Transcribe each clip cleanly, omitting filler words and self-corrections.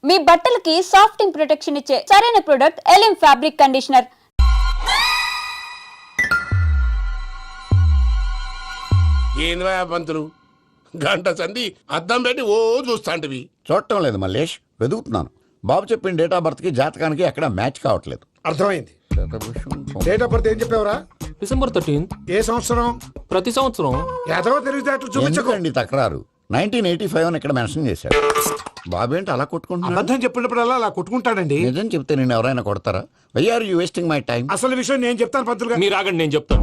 మీ బట్టలకి సాఫ్టింగ్ ప్రొటెక్షన్ ఇచ్చే సరైన ప్రొడక్ట్ ఎలిమ్ ఫ్యాబ్రిక్ కండిషనర్. ఏంద్రా పంతులు గంట సంధి అద్దం పెట్టి ఓ చూస్తాంటివి. చూడటం లేదు మల్లేష్, వెతుకుతున్నాను. బాబు చెప్పిన డేట్ ఆఫ్ బర్త్ కి జాతకానికి ఎక్కడ మ్యాచ్ కావట్లేదు. అర్థమైంది. డేట్ ఆఫ్ బర్త్ ఏం చెప్పావురా? December 13th. ఏ సంవత్సరం? ప్రతి సంవత్సరం. ఏదో తెలివితేటలు చూపించకండి. ఎందుకండి తక్రారు? 1985 అని ఇక్కడ మెన్షన్ చేశాడు. బాబు ఏంటి అలా కొట్టుకుంటున్నాడు? అబద్ధం చెప్పినప్పుడల్లా అలా కొట్టుకుంటాడండి. నిజం చెప్తే నేను ఎవరైనా కొడతారా? Why are you wasting my time? అసలు విషయం నేను చెప్తాను పంతులు గారు. మీరు ఆగండి, నేను చెప్తాను.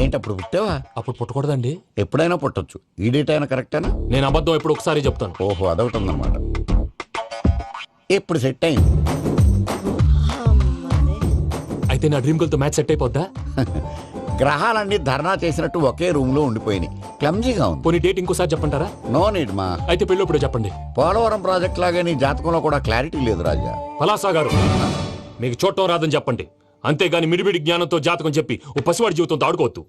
ఏంటి అప్పుడు పుట్టావా? అప్పుడు పుట్టకూడదండి. ఎప్పుడైనా పుట్టొచ్చు. ఈ డేట్ అయినా కరెక్టేనా? నేను అబద్ధం ఎప్పుడు ఒకసారి చెప్తాను. ఓహో, అదొకటి ఉందన్నమాట. ఇప్పుడు సెట్ అయింది. అయితే నా డ్రీమ్ గర్ల్ తో మ్యాచ్ సెట్ అయిపోద్దా? గ్రహాలన్నీ ధర్నా చేసినట్టు ఒకే రూమ్ లో ఉండిపోయినాయి. క్లమ్జీగా ఉంది. పోనీ డేట్ ఇంకోసారి చెప్పంటారా? నో నీడ్ మా. అయితే పెళ్ళప్పుడు చెప్పండి. పోలవరం ప్రాజెక్ట్ లాగే నీ జాతకంలో కూడా క్లారిటీ లేదు రాజా. పలాసా గారు, మీకు చూడటం రాదని చెప్పండి. అంతేగాని మిడిమిడి జ్ఞానంతో జాతకం చెప్పి ఓ పసివాడి జీవితంతో ఆడుకోవద్దు.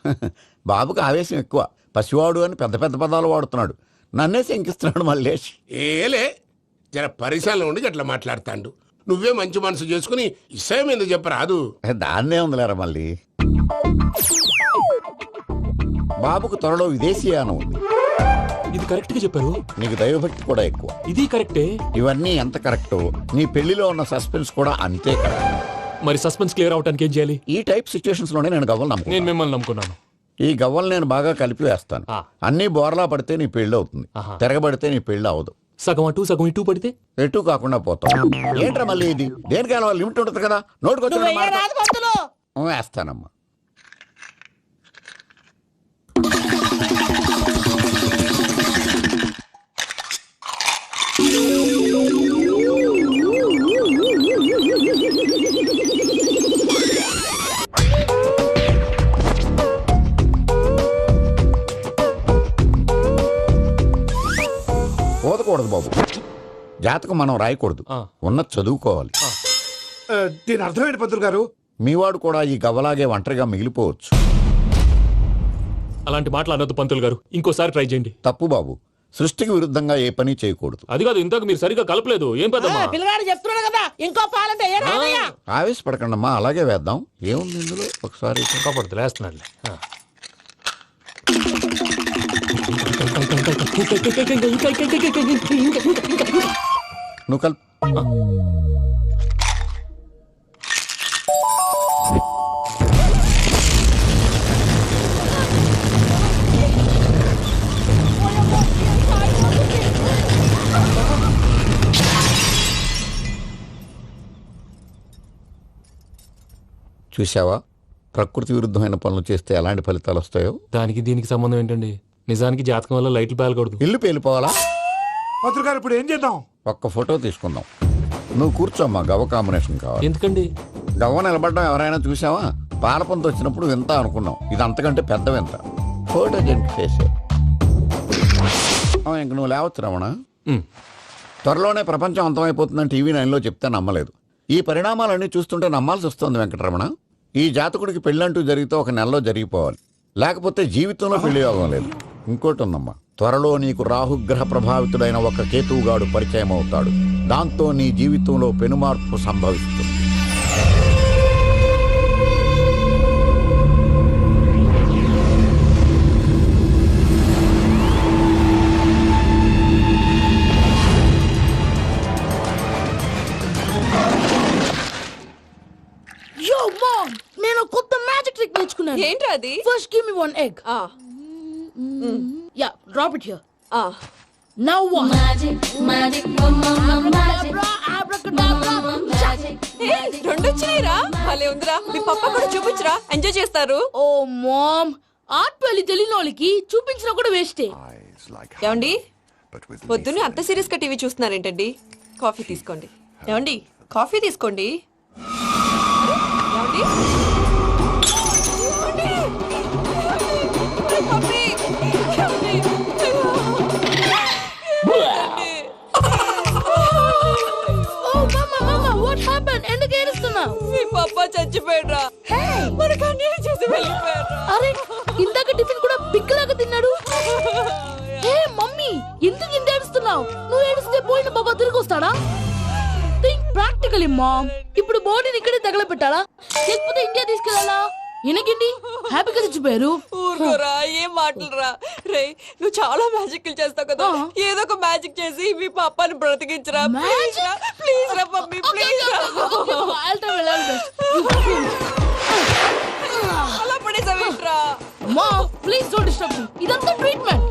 బాబుకి ఆవేశం ఎక్కువ. పసివాడు అని పెద్ద పెద్ద పదాలు వాడుతున్నాడు. నన్నే శంకిస్తున్నాడు మల్లేష్. ఏలే జర పరిసరాలు ఉండి అట్లా మాట్లాడతాండు. నువ్వే మంచి మనసు చేసుకుని ఇష్టం ఎందుకు చెప్పరాదు? దాన్నే ఉందిలేరా మళ్ళీ. బాబుకు త్వరలో విదేశీయానం ఉంది. ఇది కరెక్ట్ గా చెప్పారు. నీకు దైవభక్తి కూడా ఎక్కువ. ఇది కరెక్టే. ఇవన్నీ ఎంత కరెక్టో నీ పెళ్లిలో ఉన్న సస్పెన్స్ కూడా అంతే కరెక్ట్. మరి సస్పెన్స్ క్లియర్ అవడానికి ఏం చేయాలి? ఈ టైప్ సిచ్యువేషన్స్ లోనే నేను గవ్వలు నేను నమ్ముకున్నాను. మిమ్మల్ని నమ్ముకున్నాను. ఈ గవ్వలు నేను బాగా కలిపి వేస్తాను. అన్ని బోర్లా పడితే నీ పెళ్లి అవుతుంది. తిరగబడితే నీ పెళ్లి అవదు. సగం అటు సగం ఇటు పడితే ఎటు కాకుండా పోతాం. ఏంట్రా మళ్ళీ ఇది? దేనికైనా లిమిట్ ఉంటుంది కదా. నోటుకొచ్చిన వేస్తానమ్మా. పోదకూడదు బాబు. జాతకం మనం రాయకూడదు, ఉన్నది చదువుకోవాలి. దీని అర్థమైంది పంతులు గారు. మీవాడు కూడా ఈ గవ్వలాగే ఒంటరిగా మిగిలిపోవచ్చు. అలాంటి మాటలు అనొద్దు పంతులు గారు. ఇంకోసారి ట్రై చేయండి. తప్పు బాబు. సృష్టికి విరుద్ధంగా ఏ పని చేయకూడదు. అది కాదు, ఇంతకు మీరు సరిగా కలపలేదు. ఏం పెద్దమ్మా? పిల్లగాడు చెప్తున్నాడు కదా, ఇంకో పాలంటే ఆవేశపడకండమ్మా, అలాగే వేద్దాం. ఏముంది ఇందులో? ఒకసారి కాపాడుతు లేస్తున్నాడు. నువ్వు కల్. చూసావా, ప్రకృతి విరుద్ధమైన పనులు చేస్తే ఎలాంటి ఫలితాలు వస్తాయో. దానికి దీనికి సంబంధం ఏంటండి? నిజానికి జాతకం వల్ల లైట్లు పేలకూడదు. ఇల్లు పేలిపోవాలా? పంతులు గారు ఇప్పుడు ఏం చేద్దాం? ఒక్క ఫోటో తీసుకుందాం. నువ్వు కూర్చోమ్మా. గవ్వ కాంబినేషన్ కావాలి. ఎందుకండి? గవ్వ నిలబడడం ఎవరైనా చూసావా? పాలపంత వచ్చినప్పుడు వింత అనుకున్నాం. ఇది అంతకంటే పెద్ద వింత. ఫోటో జంక్ చేసే ఇంక నువ్వు లేవచ్చు రమణ. త్వరలోనే ప్రపంచం అంతమైపోతుందని టీవీ 9లో చెప్తే నమ్మలేదు. ఈ పరిణామాలన్నీ చూస్తుంటే నమ్మాల్సి వస్తుంది వెంకటరమణ. ఈ జాతకుడికి పెళ్ళంటూ జరిగితే ఒక నెలలో జరిగిపోవాలి, లేకపోతే జీవితంలో పెళ్లి యోగం లేదు. ఇంకోటి ఉందమ్మా, త్వరలో నీకు రాహుగ్రహ ప్రభావితుడైన ఒక కేతువుగాడు పరిచయం అవుతాడు. దాంతో నీ జీవితంలో పెనుమార్పు సంభవిస్తుంది. నేను కొత్త మ్యాజిక్ ట్రిక్ నేర్చుకున్నాను. ఏంట్రా అది? First give me one egg. Yeah, drop it here. Now what? Magic రెండు వచ్చినాయిరా. భలే ఉందిరా. మీ పప్ప కూడా చూపించరా, ఎంజాయ్ చేస్తారు. ఓ మామ్, ఆర్ట్ పెళ్లి తెలియని వాళ్ళకి చూపించినా కూడా వేస్టే. ఏమండి, పొద్దున్నే అంత సీరియస్ గా టీవీ చూస్తున్నారేంటండి? కాఫీ తీసుకోండి. ఏమండి, కాఫీ తీసుకోండి. ఏమండి? కాఫీ. ఏమండి? ఎందుకు ఏడుస్తున్నావు? మీ పప్ప చచ్చిపోయాడురా. మనకు అన్యాయం చేసి వెళ్ళిపోయాడురా. అరే, ఇందాక టిఫిన్ కూడా పిక్కలాగా తిన్నాడు. హే మమ్మీ, ఎందుకు ఇంత ఏడుస్తున్నావు? మాట్లాడుతున్నావు? నువ్వు ఏడిస్తే పోయిన బాబా తిరిగి వస్తాడా? Think practically mom. ఇప్పుడు బాడీని ఇక్కడే తగలబెట్టాలా లేకపోతే ఇండియా తీసుకెళ్ళాలా? ఎనకండి హ్యాపీగా తెచ్చిపోయారు. ఊరుకోరా, ఏం మాటలురా. రే, నువ్వు చాలా మ్యాజిక్ చేస్తావు కదా, ఏదో ఒక మ్యాజిక్ చేసి మీ పాపాని బ్రతికించరా. ప్లీజ్ రా, ప్లీజ్ రా మమ్మీ, ప్లీజ్ రా. అలా పడేసావేంట్రా? Mom please don't disturb me. ఇదంతా ట్రీట్మెంట్.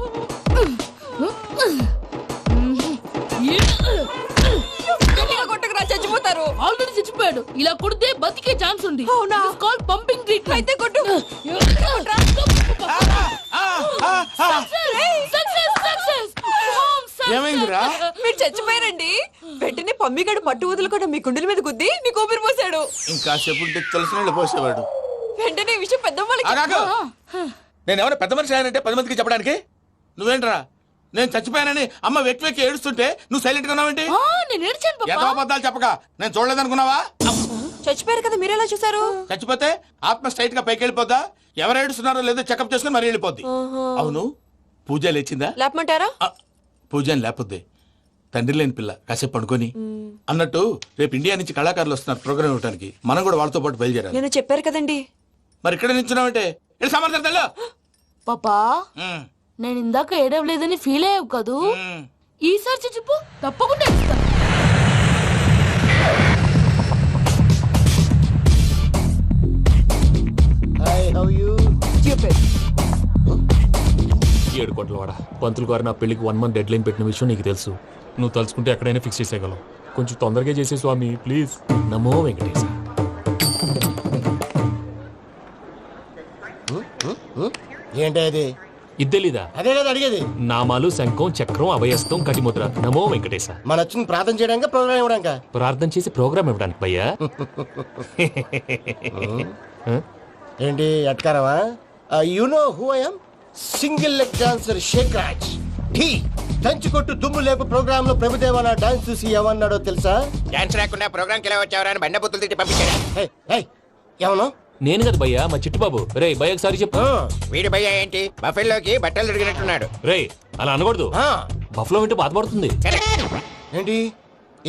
గట్టిగా కొట్టకురా, చచ్చిపోతారు. ఆల్రెడీ చచ్చిపోయాడు. ఇలా కొడితే బతికే ఛాన్స్ ఉంది. అవునా? Call pumping treatment. అయితే కొట్టు. ఏమైందిరా? మీరు చచ్చిపోయారండి. వెంటనే పమ్మిగాడు పట్టు వదులుకుండా మీ గుండెల మీద గుద్ది మీకు ఊపిరి పోసాడు. ఇంకా చెప్పుంటే తెలిసిన పోసేవాడు. వెంటనే ఈ విషయం పెద్ద వాళ్ళకి నేను ఎవరైనా పెద్ద మనిషి అయ్యానంటే 10 మందికి చెప్పడానికి. నువ్వేంట్రా నేను చచ్చిపోయానని అమ్మ వెక్కి వెక్కి ఏడుస్తుంటే నువ్వు సైలెంట్ గా ఉన్నావేంటి? నేను ఏడ్చాను ఎంత పాపా. అబద్ధాలు చెప్పక నేను చూడలేదనుకున్నావా? చచ్చిపోయారు కదా, మీరెలా చూసారు? చచ్చిపోతే ఆత్మ స్ట్రైట్ గా పైకి వెళ్ళిపోద్దా? ఎవరు ఏడుస్తున్నారో లేదో చెకప్ చేసుకుని మరీ వెళ్ళిపోద్ది. అవును, పూజ లేచిందా? లేపమంటారా? పూజ అని లేకపోద్ది. తండ్రి లేని పిల్ల కాసేపు పడుకొని అన్నట్టు రేపు ఇండియా నుంచి కళాకారులు వస్తున్నారు ప్రోగ్రామ్ ఇవ్వడానికి. మనం కూడా వాళ్ళతో పాటు బయలుదేరాలి. నేను చెప్పారు కదండి. మరి ఇక్కడ నిల్చున్నావంటే సమర్థతలో పాపా నేను ఇందాక ఏడవలేదని ఫీల్ అయ్యావు కదూ. ఈసారి చచ్చిపో, తప్పకుండా ఏడుస్తా. ఏడు కోట్ల వాడ పంతులు గారు నా పెళ్లికి 1 month డెడ్ లైన్ పెట్టిన విషయం నీకు తెలుసు. నువ్వు తలుచుకుంటే ఎక్కడైనా ఫిక్స్ చేసేయగలవు. కొంచెం తొందరగా చేసే స్వామి ప్లీజ్. నమో వెంకటేశ. ఏంటి అది? ఇద్దెలీదా? అదే కదా అడిగేది. నామాలు శంఖం చక్రం అభయస్తం కటిముద్ర. నమో వెంకటేశ. మన వచ్చింది ప్రార్థన చేయడానికి, ప్రోగ్రామ్ ఇవ్వడానికి. ప్రార్థన చేసి ప్రోగ్రామ్ ఇవ్వడానికి భయ్యా. ఏంటి అట్కారమా? You know who I am? Single leg dancer Shaik Raj. Dhee దంచి కొట్టు దుమ్ము లేపు ప్రోగ్రామ్ లో ప్రభుదేవ నా డాన్స్ చూసి ఏమన్నాడో తెలుసా? డాన్స్ రాకుండా ప్రోగ్రామ్ కి ఎలా వచ్చావరా అని బండ బుద్ధులు తిట్టి పంపించాడు. ఏమను? నేను కదా భయ్యా, మా చిట్టుబాబు. రే భయ్య ఒకసారి చెప్పు. వీడి భయ్య ఏంటి బఫెల్లోకి బట్టలు తిరిగినట్టున్నాడు. రే అలా అనకూడదు. బఫ్లో వింటే బాధపడుతుంది. ఏంటి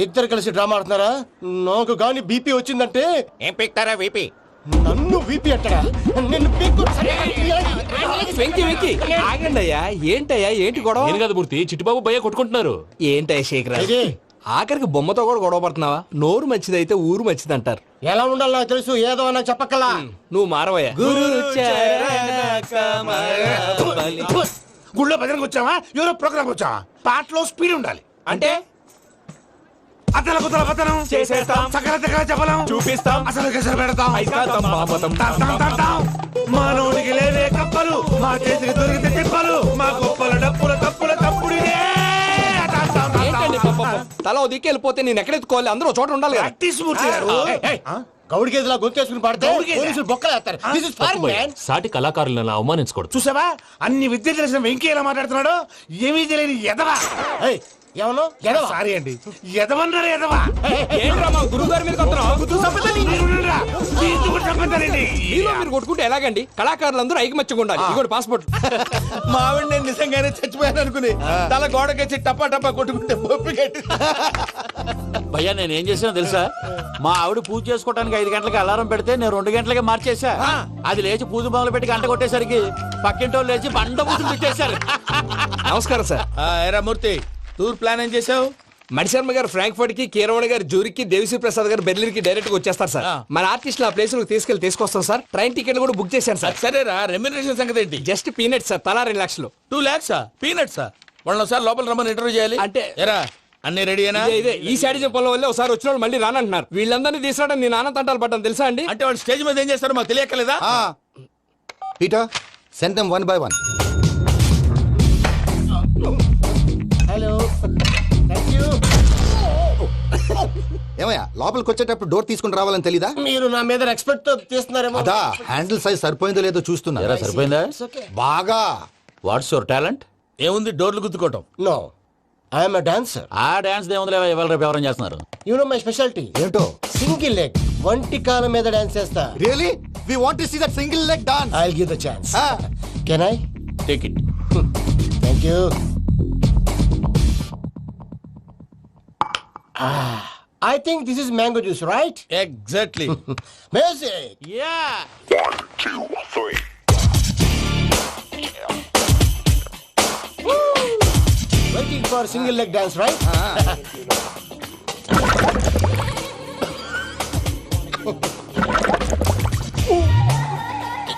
ఇద్దరు కలిసి డ్రామా ఆడుతున్నారా? నాకు గాని బీపీ వచ్చిందంటే ఏం పీక్తారా వీపీ? నన్ను బీపీ అట్టడా? నిన్ను పీక్కు. వెంకీ వెంకీ ఆగండి అయ్యా. ఏంటయ్యా ఏంటి గొడవ? నేను కదా మూర్తి, చిట్టుబాబు భయ్య కొట్టుకుంటున్నారు. ఏంటయ్యా శేఖరా, ఇది ఆఖరికి బొమ్మతో కూడా గొడవ పడుతున్నావా? నోరు మంచిదైతే ఊరు మంచిది అంటారు. ఎలా ఉండాలో నాకు తెలుసు, ఏదో నాకు చెప్పక్కలా. నువ్వు మారవయ్యా. గుళ్ళో భజనకు వచ్చావా? ఎవరో ప్రోగ్రామ్ వచ్చావా? పాటలో స్పీడ్ ఉండాలి. అంటే అతల కుతల పతనం చేసేస్తాం. సకల దగ్గర చెప్పలేం. చూపిస్తాం. అసలు గసలు పెడతాం. అయితాం, బాపతం. తాం, తాం, తాం, తాం. మా నోటికి లేవే కప్పలు, మా చేతికి దొరికితే తిప్పలు, మా గొప్పల డప్పుల తప్పుల తప్పుడిదే. తాం, తాం, తాం, ఏంటండి తాం. పాపం? తల ఓ దిక్కు వెళ్ళిపోతే నేను ఎక్కడెత్తుకోవాలి? అందరూ ఒక చోట ఉండాలి కదా. ప్రాక్టీస్ మూర్తి గారు. గౌడి గేదెలా గొంతేసుకుని పాడితే గౌడి పోలీసులు బొక్కలేస్తారు. This is తప్పు foreign, భయ్యా. man. సాటి కళాకారులను అవమానించకూడదు. చూసావా అన్ని విద్య తెలిసిన వెంకీ ఎలా మాట్లాడుతున్నాడు? ఏమీ తెలియని ఎదవా. ఏయ్, ఏమను? ఎడవ. సారీ అండి, ఎదవన్నారు ఎదవా. ఏంట్రా మా గురువు గారి మీద ఎందుకు చంపుతారండి? మీలో మీరు కొట్టుకుంటే ఎలాగండి? కళాకారులందరూ ఐకమత్యంగా ఉండాలి. ఇదిగోటి పాస్పోర్ట్. మా ఆవిడ నేను నిజంగానే చచ్చిపోయాను అనుకుని తల గోడకొచ్చి టపా టపా కొట్టుకుంటే పొప్పి కట్టి. భయ్యా నేనేం చేసినా తెలుసా? మా ఆవిడ పూజ చేసుకోవడానికి 5 గంటలకి అలారం పెడితే నేను 2 గంటలకే మార్చేసా. అది లేచి పూజ మొదలు పెట్టి గంట కొట్టేసరికి పక్కింటోళ్ళు లేచి బండ పూజలు పెట్టేశారు. నమస్కారం సార్. ఏరా మూర్తి, టూర్ ప్లాన్ ఏం చేసావు? మణిశర్మ గారు ఫ్రాంక్ఫర్ట్ కి, కీరవాణి గారు జూరిక్ కి, దేవిశ్రీ ప్రసాద్ గారు బెర్లిన్ కి డైరెక్ట్ గా వచ్చేస్తారు సార్. మన ఆర్టిస్ట్ ఆ ప్లేస్ తీసుకొస్తాం సార్. ట్రైన్ టికెట్ కూడా బుక్ చేశాను సార్. సరేరా, రెమ్యూనరేషన్ సంగతి ఏంటి? జస్ట్ పీనట్ సార్, తలా 2 లక్షలు. 2 lakhs పీనట్సా? వాళ్ళని ఒకసారి లోపల రమ్మని ఇంటర్వ్యూ చేయాలి. అంటే ఎరా అన్ని రెడీనా? ఇదే ఈ శాడిజం పొలం వల్లే ఒకసారి వచ్చిన వాళ్ళు మళ్ళీ రానంటున్నారు. వీళ్ళందరినీ తీసుకురావడం నేను ఆనంద తంటాలు పడ్డాను తెలుసా అండి. అంటే వాళ్ళు స్టేజ్ మీద ఏం చేస్తారో మాకు తెలియక్కలేదా? Peter, send them one by one. Hello. Thank you. ఏమయ్యా లోపలికి వచ్చేటప్పుడు డోర్ తీసుకుని రావాలని తెలీదా? మీరు నా మీద ఎక్స్పెక్ట్ తో తీస్తున్నారేమో. అదా హ్యాండిల్ సైజ్ సరిపోయిందో లేదో చూస్తున్నా. ఎరా సరిపోయిందా? బాగా. What's your talent? ఏముంది డోర్లు గుద్దుకోవటం. No. I am a dancer. ఆ డాన్స్ దేవుందిలే, ఇవాళ రేపు ఎవరైనా చేస్తున్నారు. You know my specialty. ఏంటో? Single leg. వంటి కాలం మీద డాన్స్ చేస్తా. Really we want to see that single leg dance. I'll give the chance. Can I? Take it. Thank you. I think this is mango juice right? Exactly. Music. Yeah waiting for single leg dance right?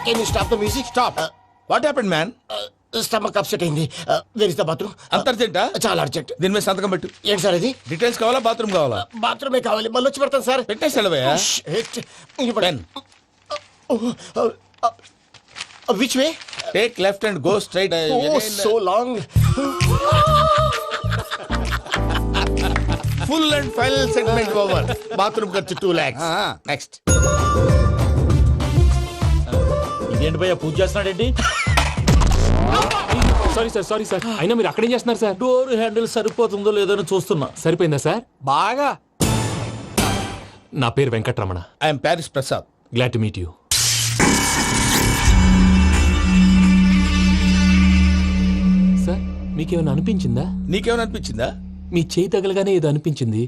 Can you stop the music? Stop. What happened man? Stomach upset అయింది. Where is the bathroom? అంత అర్జెంటా? చాలా urgent. దీని మీద సంతకం పెట్టు. ఏంటి sir ఇది? డీటెయిల్స్ కావాలా బాత్రూమ్ కావాలా? బాత్రూమే కావాలి. మళ్ళీ వచ్చి పెడతాను సార్. పెట్టేసి వెళ్ళవయ్యా. Pen. Which way? Take left and go straight. So long. Full and final segment over. Bathroom ఖర్చు 2 lakhs. నెక్స్ట్. ఇదేంటి భయ్యా పూజ చేస్తున్నాడేంటి? సారీ సార్ అయినా మీరు అక్కడేం చేస్తున్నారు సార్? డోర్ హ్యాండిల్ సరిపోతుందో లేదో అని చూస్తున్నా. సరిపోయిందా సార్? బాగా. నా పేరు Venkataramana. I'm Paris Prasad. Glad to meet you. Sir మీకేమైనా అనిపించిందా? నీకేమైనా అనిపించిందా? మీ చేయి తగలగానే ఏదో అనిపించింది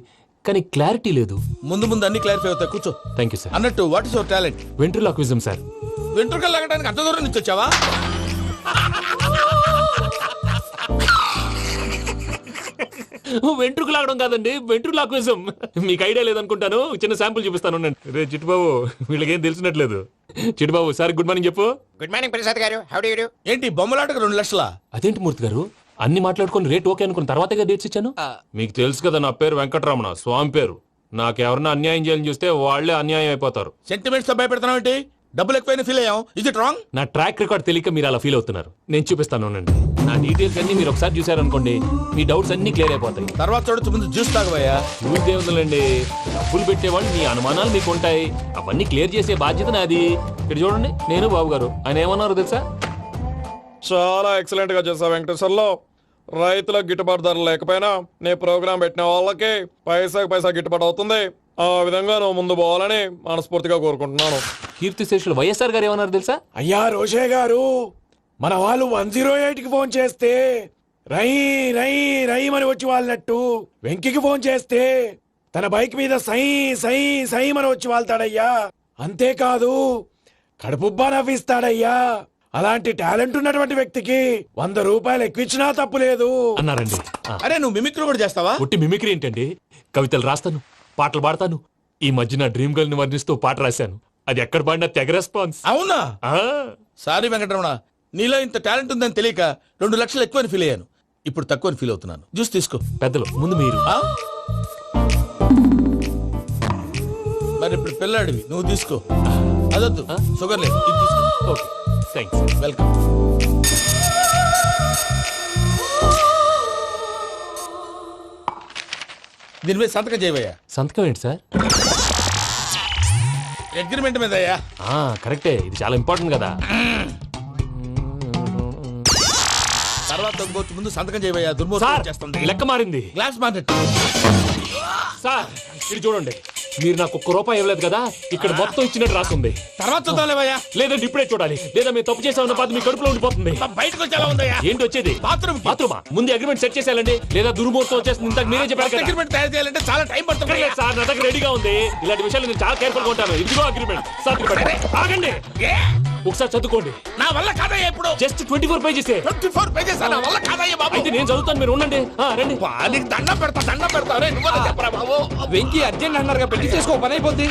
కానీ క్లారిటీ లేదు. ముందు ముందు అన్ని క్లారిఫై అవుతాయి. కూర్చో. Thank you sir. అన్నట్టు what is your talent? Ventriloquism sir. వెంట్రుకలు లాగడానికి అంత దూరం నుంచి వచ్చావా? వెంట్రుకు లాగడం కాదండి, వెంట్రులాక్విజం. మీకు ఐడియా లేదనుకుంటాను. చిన్న శాంపుల్ చూపిస్తాను. రే చిట్టుబాబు, వీళ్ళకేం తెలిసినట్లేదు. చిట్టుబాబు సార్ గుడ్ మార్నింగ్ చెప్పు. Good morning Prasad garu. How do you do? ఏంటి బొమ్మలాటకు 2 లక్షలా? అదేంటి మూర్తి గారు, అన్ని మాట్లాడుకొని రేట్ ఓకే అనుకున్న తర్వాతగా డేట్స్ ఇచ్చాను. మీకు తెలుసు కదా నా పేరు వెంకటరమణ, స్వామి పేరు. నాకెవరన్నా అన్యాయం చేయాలని చూస్తే వాళ్లే అన్యాయం అయిపోతారు. సెంటిమెంట్స్ తో భయపెడతావు ఏంటి? డబ్బులు ఎక్కువైనా ఫీల్ అయ్యాం. Is it wrong? నా ట్రాక్ రికార్డ్ తెలియక మీరు అలా ఫీల్ అవుతున్నారు. నేను చూపిస్తాను ఉండండి. నా డీటెయిల్స్ అన్ని మీరు ఒకసారి చూసారనుకోండి, మీ డౌట్స్ అన్ని క్లియర్ అయిపోతాయి. తర్వాత చూడొచ్చు, ముందు జ్యూస్ తాగబోయా. చూస్తే ఉందండి, డబ్బులు పెట్టేవాళ్ళు మీ అనుమానాలు మీకు ఉంటాయి. అవన్నీ క్లియర్ చేసే బాధ్యత నాది. ఇక్కడ చూడండి, నేను బాబు గారు. ఆయన ఏమన్నారు తెలుసా? చాలా ఎక్సలెంట్ గా చేసావు వెంకటేశ్వర్లో. రైతులకు గిట్టుబాటు ధర లేకపోయినా నీ ప్రోగ్రాం పెట్టిన వాళ్ళకి పైసాకి పైసా గిట్టుబాటు అవుతుంది. ఆ విధంగా నువ్వు ముందు పోవాలని మనస్ఫూర్తిగా కోరుకుంటున్నాను. కీర్తి శేషులు వైఎస్ఆర్ గారు ఏమన్నారు తెలుసా? అయ్యా రోషే గారు, మన వాళ్ళు 108కి ఫోన్ చేస్తే రై రై రైమని వచ్చి వాళ్ళనట్టు, వెంకికి ఫోన్ చేస్తే తన బైక్ మీద సై సై సైమని వచ్చి వాళ్తాడయ్యా. అంతేకాదు కడుపుబ్బా నవ్విస్తాడయ్యా. అలాంటి టాలెంట్ ఉన్నటువంటి వ్యక్తికి 100 రూపాయలు ఎక్కువిచ్చినా తప్పు లేదు అన్నారండి. అరే నువ్వు మిమిక్రీ కూడా చేస్తావా? పుట్టి మిమిక్రీ ఏంటండి? కవితలు రాస్తాను, పాటలు పాడతాను. ఈ మధ్య నా డ్రీమ్ గర్ల్ ని వర్ణిస్తూ పాట రాశాను. అది ఎక్కడ పాడినా తెగ రెస్పాన్స్. అవునా? ఆ, సారీ వెంకటరమణ, నీలో ఇంత టాలెంట్ ఉందని తెలియక 2 లక్షలు ఎక్కువని ఫీల్ అయ్యాను. ఇప్పుడు తక్కువని ఫీల్ అవుతున్నాను. జ్యూస్ తీసుకో. పెద్దలు ముందు మీరు. ఆ? మరి ఇప్పుడు పిల్లాడివి, నువ్వు తీసుకో. అదొద్దు, షుగర్ లేదు. ఇది తీసుకో. Okay thanks. వెల్కమ్. దీని మీద సంతకం చేయవయ్యా. సంతకం ఏంటి సార్? అగ్రిమెంట్ మీద అయ్యా. కరెక్టే, ఇది చాలా ఇంపార్టెంట్ కదా. తర్వాత ఇంకొచ్చి ముందు సంతకం చేయవయ్యా. సార్ దుర్మోహం చేస్తుంది. లెక్క మారింది. Glass market. సార్ ఇది చూడండి, మీరు నాకు 1 రూపాయి ఇవ్వలేదు కదా, ఇక్కడ మొత్తం ఇచ్చినట్టు రాస్తుంది. తర్వాత చూద్దాంలేవయ్యా. లేదంటే ఇప్పుడే చూడాలి, లేదా మీరు తప్పు చేసామన్న బాధ మీ కడుపులో ఉండిపోతుంది. బయటకు వచ్చేలా ఉందయ్యా. ఏంటి వచ్చేది? బాత్రూమా? ముందు అగ్రిమెంట్ సెట్ చేసేయాలండి, లేదా దుర్మూర్తం వచ్చేస్తుంది. ఇంతకు మీరే చెప్పారు కదా. అగ్రిమెంట్ తయారు చేయాలంటే చాలా టైం పడుతుంది. లేదు సార్, నా దగ్గర రెడీగా ఉంది. ఇలాంటి విషయాలు నేను చాలా కేర్ఫుల్ గా ఉంటాను. ఇదిగో అగ్రిమెంట్. ఆగండి, ఒకసారి చదువుకోండి. నా వల్ల కాదయ్యా. ఇప్పుడు జస్ట్ 24 పేజెస్. 24 పేజెస్ నా వల్ల కాదయ్యా బాబు. అయితే నేను చదువుతాను, మీరు ఉండండి. రండి. నీకు దండం పెడతా. రే నువ్వు చెప్పరా బాబు. వెంకీ అర్జెంట్ అన్నారు, పెళ్లి చేసుకో, పని అయిపోద్ది.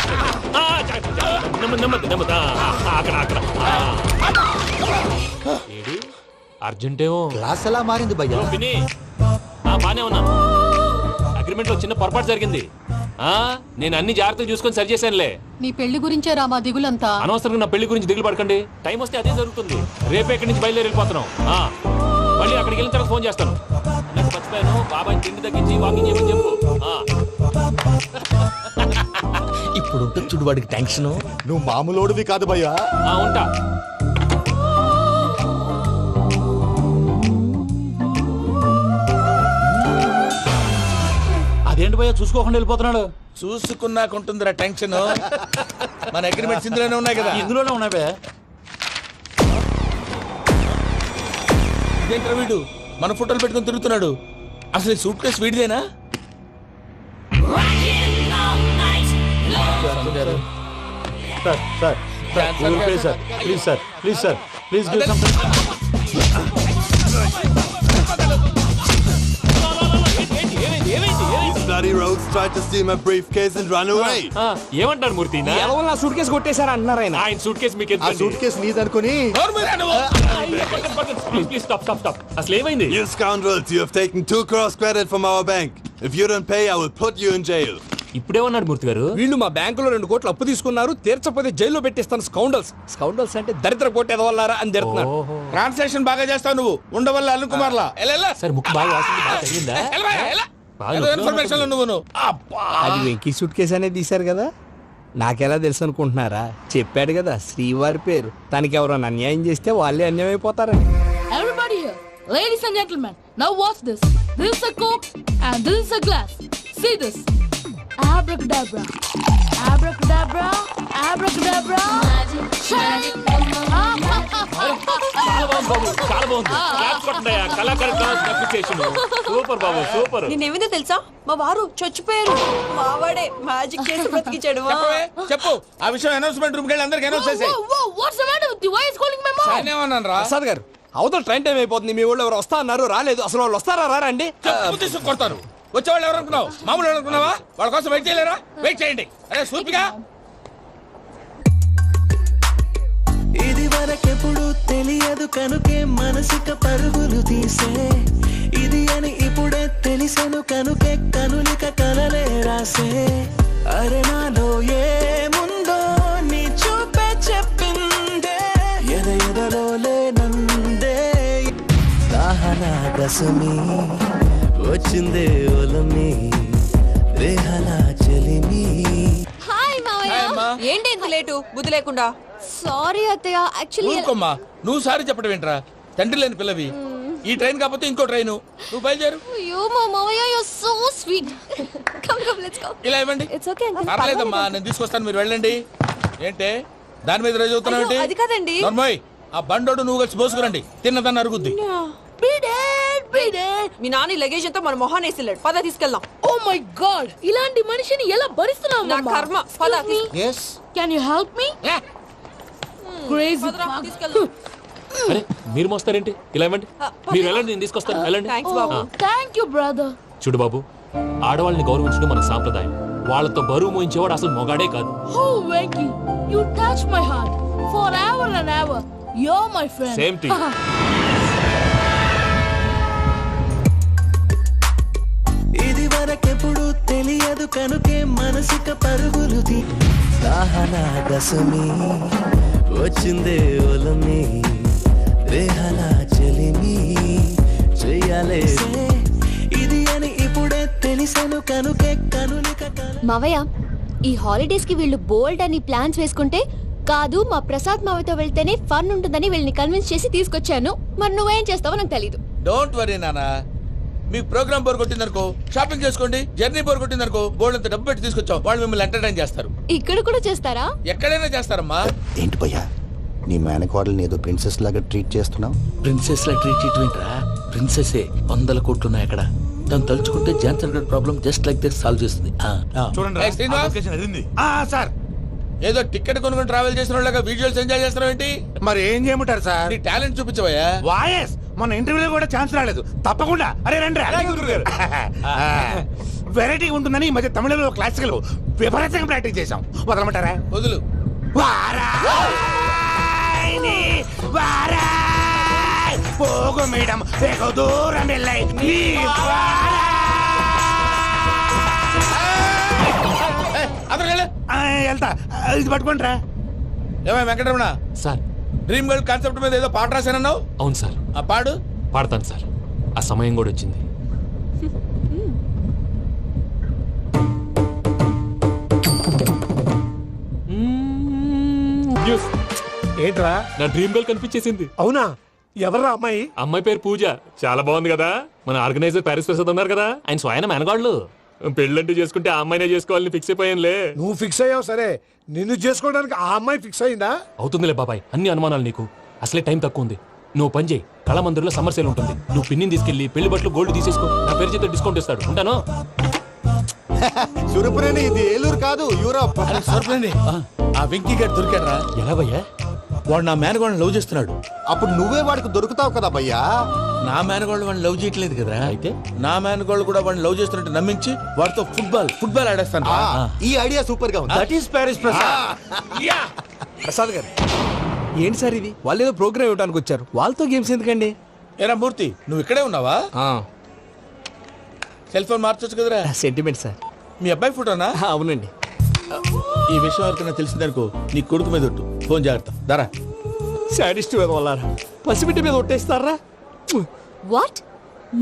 నెమ్మది. అక్కడ ఏడి అర్జెంటేమో. క్లాస్ ఎలా మారింది భయ్యా? విని బానే ఉన్నా. అగ్రిమెంట్ లో చిన్న పొరపాటు జరిగింది. నేను అన్ని జాగ్రత్తలు చూసుకొని సరి చేశానులే. నీ పెళ్లి గురించే రా మా దిగులంతా. అనవసరంగా నా పెళ్లి గురించి దిగులు పడకండి. టైం వస్తే అదే జరుగుతుంది. రేపే ఇక్కడి నుంచి బయలుదేరి వెళ్ళిపోతున్నాం. మళ్ళీ అక్కడికి వెళ్ళిన తర్వాత ఫోన్ చేస్తాను. నాకు మర్చిపోయాను, బాబాయ్ తిండి తగ్గించి వాకింగ్ చేయమని చెప్పు. ఇప్పుడు ఉంటుంది చూడు వాడికి టెన్షన్. నువ్వు మామూలోడివి కాదు భయ్యా. ఉంటా. అదేంటి భయ్యా చూసుకోకుండా వెళ్ళిపోతున్నాడు? చూసుకున్నాక ఉంటుందిరా టెన్షన్. మన అగ్రిమెంట్స్ ఇందులోనే ఉన్నాయి కదా. ఇందులోనే ఉన్నాయి భయ్యా. ఇదేంట్రా వీడు మన ఫోటోలు పెట్టుకుని తిరుగుతున్నాడు? అసలు సూట్ కేసు వీడిదేనా? Please sir please give some Bloody rogues tried to steal my briefcase and run away. ఏమంటారు మూర్తి ఎలా నా సూట్ కేసు కొట్టేశారా అంటున్నారు ఆయన. ఆయన సూట్ కేసు మీకు ఆ సూట్ కేసు నీదనుకుని ప్లీజ్ స్టాప్ అసలు ఏమైంది? You scoundrels, you have taken 2 crores credit from our bank. If you don't pay, I will put you in jail. ఇప్పుడేమన్నాడు మూర్తి గారు? వీళ్ళు మా బ్యాంకులో 2 కోట్లు అప్పు తీసుకున్నారు, తీర్చపోతే జైల్లో పెట్టిస్తాను. స్కౌండల్స్ అంటే దరిద్ర కొట్టేదవల్లారా అని తిడుతున్నారు. ట్రాన్సాక్షన్ బాగా చేస్తావు నువ్వు ఉండవల్ల అల్లు కుమార్లా సార్ ముక్కు బాగా వాసింది, బాగా తగిలిందా? ఇన్ఫర్మేషన్ నువ్వు అది వెంకీ సూట్ కేసు అనేది తీశారు కదా, నాకెలా తెలుసు అనుకుంటున్నారా? చెప్పాడు కదా శ్రీవారి పేరు. తనకి ఎవరైనా అన్యాయం చేస్తే వాళ్ళే అన్యాయం అయిపోతారని. Everybody here, ladies and gentlemen, now watch this. This is a coke and this is a glass. See this. Abracadabra. Abracadabra. Abracadabra. Magic. చాలా బాగుంది బాబు, చాలా బాగుంది. క్లాప్స్ కొట్టండి, కళాకారు అప్రిసియేషన్. సూపర్ బాబు, సూపర్. నేనేమిందో తెలుసా, మా వారు చచ్చిపోయారు, మావాడే మ్యాజిక్ చేసి బ్రతికించాడు. చెప్పు ఆ విషయం అనౌన్స్మెంట్ రూమ్ కెళ్ళి అందరికి అనౌన్స్ చేసేయ్. Whoa, what's the matter with you? Why is calling my mom? నేనేమన్నాను రా? ప్రసాద్ గారు, అవతల ట్రైన్ టైం అయిపోతుంది. మీ వాళ్ళు ఎవరు వస్తా అన్నారు, రాలేదు. అసలు వాళ్ళు వస్తారా రారా అండి? తీసుకు కొడతారు. వచ్చేవాళ్ళు ఎవరు అనుకున్నావు? మామూలు అనుకున్నావా? వాళ్ళ కోసం వెయిట్ చేయలేరా? వెయిట్ చేయండి. అరే సూపిగా ఇది వరకెప్పుడు తెలియదు కనుకే మనసుక పరుగులు తీసే, ఇది అని ఇప్పుడే తెలిసెను కనుకే కనులిక కలలే రాసే. అరే నాలో ఏముందో నీ చూపే చెప్పిందే, ఎదలో లేనందే. దాహనా దశమి వచ్చిందే ఒలమి, రేహలా చెలిమి. హాయ్ మావయ్య. ఏంటి ఇంత లేటు, బుద్ధి లేకుండా? సారీ అత్తయ్య, యాక్చువల్లీ ఊరుకోమ్మా. నువ్వు సారి చెప్పడం ఏంట్రా? తండ్రి లేని పిల్లవి. ఈ ట్రైన్ కాకపోతే ఇంకో ట్రైన్. నువ్వు బయలుదేరు. అయ్యో మా మావయ్య, you are so sweet. Come let's go. ఇలా ఇవ్వండి. It's okay uncle. పర్లేదమ్మా, నేను తీసుకొస్తాను, మీరు వెళ్ళండి. ఏంటే దాని మీద రోజు అవుతున్నావు ఏంటి? అది కాదండి. నర్మోయ్, ఆ బండోడు నువ్వు కలిసి పోసుకురండి. తిన్నదాన్ని అరుగుద్ది. మీ నాని లగేజ్ అంతా మన మొహాన్ వేసిల్లాడు. పద తీసుకెళ్దాం. Oh my god, ఇలాంటి మనిషిని ఎలా భరిస్తున్నావు? నా కర్మ. పద Yes. Can you help me? Crazy. తీసుకెళ్దాం. అరే మీరు మోస్తారేంటి? ఇలా ఇవ్వండి, మీరు వెళ్ళండి, నేను తీసుకొస్తాను. వెళ్ళండి. Thanks Babu. Thank you, brother. చూడు బాబు, ఆడవాళ్ళని గౌరవించడం మన సాంప్రదాయం. వాళ్ళతో బరువు మోయించేవాడు అసలు మొగాడే కాదు. Oh, Venky, you touch my heart forever and ever. You're my friend. Same to you. ఇది వరకెప్పుడు తెలియదు కనుకే మనసుక పరుగులు తీ. దాహనా దశమి వచ్చిందే ఒలమి, రేహలా చెలిమి చెయ్యాలే. ఇది అని ఇప్పుడే తెలిసెను కనుకే కనులిక కల. మావయ్య, ఈ హాలిడేస్ కి వీళ్ళు బోల్డ్ అని ప్లాన్స్ వేసుకుంటే కాదు మా ప్రసాద్ మావయ్యతో వెళ్తేనే ఫన్ ఉంటుందని వీళ్ళని కన్విన్స్ చేసి తీసుకొచ్చాను. మరి నువ్వేం చేస్తావో నాకు తెలీదు. డోంట్ వరీ నానా. మీ ప్రోగ్రామ్ బోర్ కొట్టిందనుకో షాపింగ్ చేసుకోండి. జర్నీ బోర్ కొట్టిందనుకో బోర్డు అంత డబ్బు పెట్టి తీసుకొచ్చాం. వాళ్ళు మిమ్మల్ని ఎంటర్టైన్ చేస్తారు. ఇక్కడ కూడా చేస్తారా? ఎక్కడైనా చేస్తారమ్మా. ఏంటి భయ్యా, నీ మేనకోడల్ని ఏదో ప్రిన్సెస్ లాగా ట్రీట్ చేస్తున్నావు? ప్రిన్సెస్ లా ట్రీట్ చేయటమేంట్రా? ప్రిన్సెసే 100 కోట్లు ఉన్నాయి అక్కడ. దాన్ని తలుచుకుంటే జాన్సన్ గడ్ problem just like this solve చేస్తుంది. చూడండి సార్, ఏదో టికెట్ కొనుక్కొని ట్రావెల్ చేసిన వాళ్ళగా విజువల్స్ ఎంజాయ్ చేస్తున్నావు ఏంటి? మరి ఏం చేయమంటారు సార్? నీ టాలెంట్ చూపించవయ్యా. వాయస్ మన ఇంటర్వ్యూలో కూడా ఛాన్స్ రాలేదు. తప్పకుండా అరే రండి. వెరైటీ ఉంటుందని ఈ మధ్య తమిళంలో క్లాసికల్ విపరీతంగా ప్రాక్టీస్ చేశాం. వదలమంటారా? వదులు. పోగు మేడం వెగు దూరం వెళ్ళై వెళ్తా. ఇది పట్టుకుంటారా? ఏమై Venkataramana sir, dream girl concept మీద ఏదో పాట రాశానన్నావు. అవును సార్. ఆ పాడు. పాడతాను సార్, ఆ సమయం కూడా వచ్చింది. ఏంట్రా? నా డ్రీమ్ గర్ల్ కనిపించేసింది. అవునా? ఎవరా అమ్మాయి? అమ్మాయి పేరు పూజ. చాలా బాగుంది కదా. మన ఆర్గనైజర్ ప్యారిస్ ప్రసాద్ ఉన్నారు కదా, ఆయన స్వయం మెనగాళ్ళు. పెళ్ళంటూ చేసుకుంటే ఆ అమ్మాయినే చేసుకోవాలని ఫిక్స్ అయిపోయానులే. నువ్వు ఫిక్స్ అయ్యావు సరే, నిన్ను చేసుకోవడానికి ఆ అమ్మాయి ఫిక్స్ అయిందా? అవుతుందిలే బాబాయ్, అన్ని అనుమానాలు నీకు. అసలే టైం తక్కువ ఉంది. నువ్వు పని చేయి, కళామందిర్లో సమ్మర్ సేల్ ఉంటుంది. నువ్వు పిన్నిని తీసుకెళ్లి పెళ్లి బట్టలు గోల్డ్ తీసేసుకో. నా పేరు చేత డిస్కౌంట్ ఇస్తాడు. ఉంటాను. సురపురేని ఇది ఏలూరు కాదు యూరోప్. ఆ వెంకీ గారు దొరికాడరా. ఎలా భయ్యా? వాడు నా మేనగోళ్ళని లవ్ చేస్తున్నాడు. అప్పుడు నువ్వే వాడికి దొరుకుతావు కదా భయ్యా. నా మేనగోళ్ళు వాడిని లవ్ చేయట్లేదు కదరా. అయితే నా మేనగోళ్ళు కూడా వాడిని లవ్ చేస్తున్నట్టు నమ్మించి వాడితో ఫుట్బాల్ ఆడేస్తాను. ఈ ఐడియా సూపర్ గా ఉంది. That is Paris Prasad. Prasad గారు ఏంటి సార్ ఇది? వాళ్ళు ఏదో ప్రోగ్రామ్ ఇవ్వడానికి వచ్చారు, వాళ్ళతో గేమ్స్ ఎందుకండి? ఏరా మూర్తి, నువ్వు ఇక్కడే ఉన్నావా? సెల్ ఫోన్ మార్చొచ్చు కదరా. Sentiment sir. మీ అబ్బాయి ఫోటోనా? అవునండి. ఈ విషయం ఎవరికైనా తెలిసిందనుకో నీ కొడుకు మీద ఒట్టు. ఫోన్ జాగ్రత్త. దారా. సాడిస్ట్ మీద వాళ్ళారా, పసిబిడ్డ మీద ఒట్టేస్తారా? వాట్?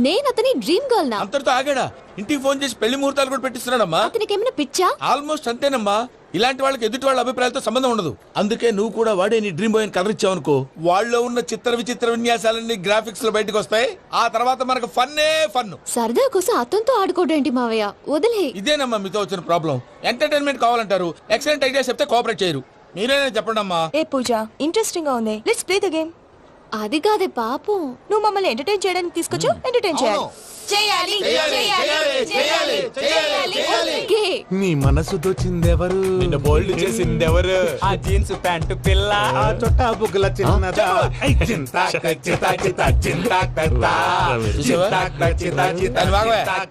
నేను అతని డ్రీమ్ గర్ల్ నా? అంతటితో ఆగాడా? ఇంటికి ఫోన్ చేసి పెళ్లి ముహూర్తాలు కూడా పెట్టిస్తున్నాడమ్మా. అతనికి ఏమైనా పిచ్చా? ఆల్మోస్ట్ అంతేనమ్మా. ఇలాంటి వాళ్ళకి ఎదుటి వాళ్ళ అభిప్రాయాలతో సంబంధం ఉండదు. అందుకే నువ్వు కూడా వాడే నీ డ్రీమ్ బాయ్ కవర్ ఇచ్చావనుకో, వాళ్ళలో ఉన్న చిత్ర విచిత్ర విన్యాసాలన్నీ గ్రాఫిక్స్ లో బయటకు వస్తాయి. ఆ తర్వాత మనకు ఫన్నే ఫన్. సరదా కోసం అతనితో ఆడుకోవడేంటి మావయ్య? వదిలే. ఇదేనమ్మా మీతో వచ్చిన ప్రాబ్లం. ఎంటర్టైన్మెంట్ కావాలంటారు, ఎక్సలెంట్ ఐడియా చెప్తే కోఆపరేట్ చేయరు. మీరేనా చెప్పండి అమ్మా. ఏ పూజ, ఇంట్రెస్టింగ్ గా ఉంది, లెట్స్ ప్లే ద గేమ్. అది కాదే పాపం. నువ్వు మమ్మల్ని ఎంటర్టైన్ చేయడానికి తీసుకొచ్చు, ఎంటర్టైన్ చేయాలి. గే. నీ మనసు దోచిందెవరు? నిన్ను బోల్డ్ చేసిందెవరు? ఆ జీన్స్ ప్యాంటు పిల్ల, ఆ చొట్టా బుగ్గల చిన్నదా. ఐ చింతా చింతా చింతా చింతా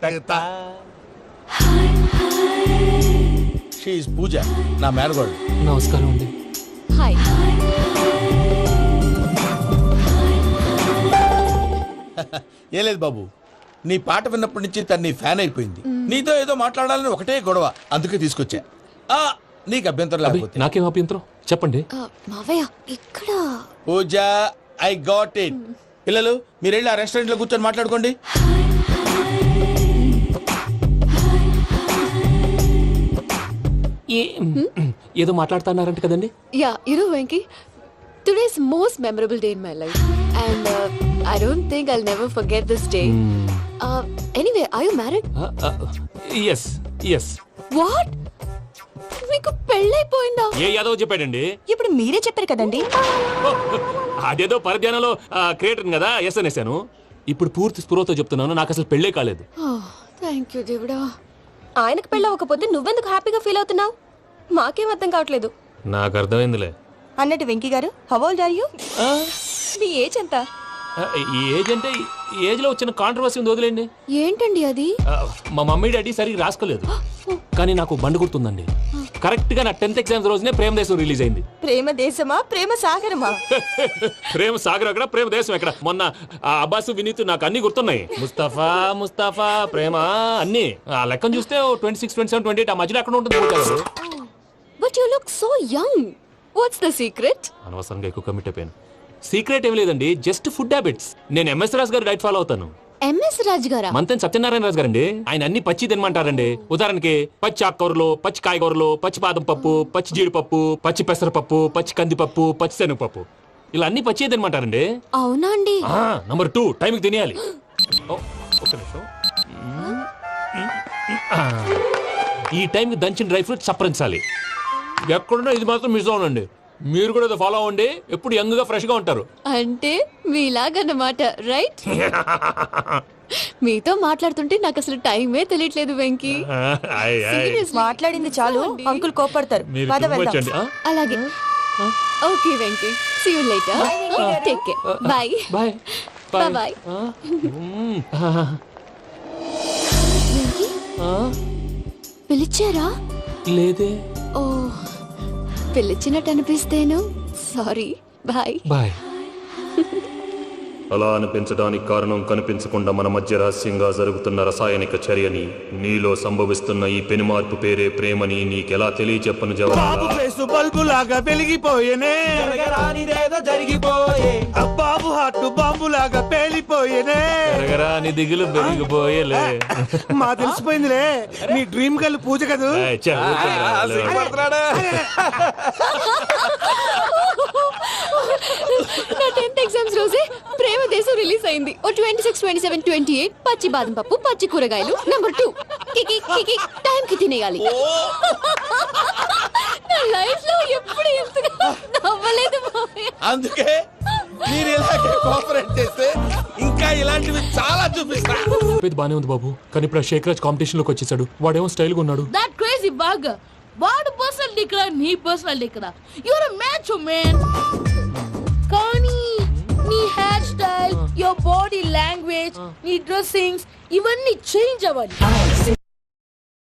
చింతా. షీ ఇస్ పూజ, నా మేనగోడు. నమస్కారం అండి. హాయ్. ఏ లేదు బాబు, నీ పాట విన్నప్పటి నుంచి తను నీ ఫ్యాన్ అయిపోయింది. నీతో ఏదో మాట్లాడాలని ఒకటే గొడవ, అందుకే తీసుకొచ్చా. నీకు అభ్యంతరం లేకపోతే. నాకేం అభ్యంతరం చెప్పండి. మావయ్య ఇక్కడ. పూజ, ఐ గాట్ ఇట్. పిల్లలు మీరు వెళ్ళి ఆ రెస్టారెంట్ లో కూర్చొని మాట్లాడుకోండి. ఏదో మాట్లాడుతున్నారంట కదండి. Yeah, Venky, today's most memorable day in my life, and I don't think I'll never forget this day. Anyway, are you married? yes. What? మీకు పెళ్ళైపోయిందా? ఏ యాదవ్ చెప్పాడండి? ఇప్పుడు మీరే చెప్పారు కదండి. అదేదో పరధ్యానంలో క్రియేటర్ కదా ఎస్ అనేసాను. ఇప్పుడు పూర్తి స్పృహతో చెప్తున్నాను, నాకు అసలు పెళ్ళే కాలేదు. థ్యాంక్ యూ దేవుడా. ఆయనకు పెళ్ళవకపోతే నువ్వెందుకు హ్యాపీగా ఫీల్ అవుతున్నావు? మాకేం అర్థం కావట్లేదు. నాకు అర్థమైందిలే. అన్నట్టు Venky garu, how old are you? మీ ఏజ్ ఎంత? ఈ ఏజ్ అంటే ఏజ్ లో వచ్చిన కాంట్రవర్సీ ఉంది, వదిలేండి. ఏంటండి అది? మా మమ్మీ డాడీ సరిగ్గా రాసుకోలేదు, కానీ నాకు బండి గుర్తుందండి. కరెక్ట్ గా నా 10th ఎగ్జామ్స్ రోజునే ప్రేమ దేశం రిలీజ్ అయింది. ప్రేమ దేశమా, ప్రేమ సాగరమా? ప్రేమ సాగర్ ఎక్కడ, ప్రేమ దేశం ఎక్కడ? మొన్న అబ్బాసు వినీత్ నాకు అన్ని గుర్తున్నాయి. ముస్తఫా ప్రేమ అన్ని. ఆ లెక్కను చూస్తే 26, 27, 28 ఆ మధ్యలో ఎక్కడ ఉంటుంది. But you look so young. What's the secret? అనవసరంగా ఎక్కువ కమిట్ అయిపోయాను. సీక్రెట్ ఏం లేదండి, జస్ట్ ఫుడ్ హ్యాబిట్స్. నేను ఎంఎస్ రాజు గారు డైట్ ఫాలో అవుతాను. ఎంఎస్ రాజు గారా? మంతెన్ సత్యనారాయణ రాజు గారండి. ఆయన అన్ని పచ్చి తినమంటారండి. ఉదాహరణకి పచ్చి ఆకుకూరలు, పచ్చి కాయగూరలు, పచ్చి బాదం పప్పు, పచ్చి జీడిపప్పు, పచ్చి పెసరపప్పు, పచ్చి కందిపప్పు, పచ్చి శనగపప్పు, ఇలా అన్ని పచ్చి తినమంటారండి. అవునా అండి? నంబర్ 2, టైంకి తినేయాలి. ఒక్క నిమిషం. ఈ టైంకి దంచిన డ్రై ఫ్రూట్స్ సప్పరించాలి. ఎక్కడున్నా ఇది మాత్రం మిస్ అవునండి. మీరు కూడా ఫాలో అవ్వండి, ఎప్పుడు యంగ్ గా ఫ్రెష్ గా ఉంటారు. అంటే మీలాగన్నమాట, రైట్? మీతో మాట్లాడుతుంటే నాకు అసలు టైమే తెలియట్లేదు వెంకీ. మాట్లాడింది చాలు, అంకుల్ కోపడతారు. అలాగే. Okay Venky, see you later. Take care. Bye bye bye. పిలిచారా? లేదే. ఓ, పిలిచినట్టు అనిపిస్తేను సారీ. Bye bye. అలా అనిపించడానికి కారణం కనిపించకుండా మన మధ్య రహస్యంగా జరుగుతున్న రసాయనిక చర్యని, నీలో సంభవిస్తున్న ఈ పెనుమార్పు పేరే ప్రేమని నీకెలా తెలియచెప్పను బాబు ఫేసు బల్బు లాగా వెలిగిపోయేనే, జరిగిపోయే. బాబు హార్ట్ బాంబు లాగా పేలిపోయేనే. నీ దిగులు పెరిగిపోయేలే. మా తెలిసిపోయిందిలే, నీ డ్రీమ్ గర్ల్ పూజ కదూ. నా 10th ఎగ్జామ్స్ రోజే ప్రేమ దేశం రిలీజ్ అయింది. ఓ 26, 27, 28 పచ్చి బాదం పప్పు, పచ్చి కూరగాయలు. నంబర్ 2, కికి టైం కి తినేయాలి. నా లైఫ్ లో ఎప్పుడు ఇంతగా నవ్వలేదు. అందుకే మీరు ఇలాగే కోఆపరేట్ చేస్తే ఇంకా ఇంకా ఇలాంటివి చాలా చూపిస్తా. ఇది బానే ఉంది బాబు, కానీ ఇప్పుడు ఆ శేఖరాజ్ కాంపిటీషన్ లోకి వచ్చేసాడు. వాడేమో స్టైల్ గా ఉన్నాడు. That crazy bugger. వాడు పర్సనల్ ఇక్కడ, నీ పర్సనల్ ఇక్కడ. You're a macho man. కానీ నీ hair style, your body language, నీ డ్రెస్సింగ్స్ ఇవన్నీ చేంజ్ అవ్వాలి.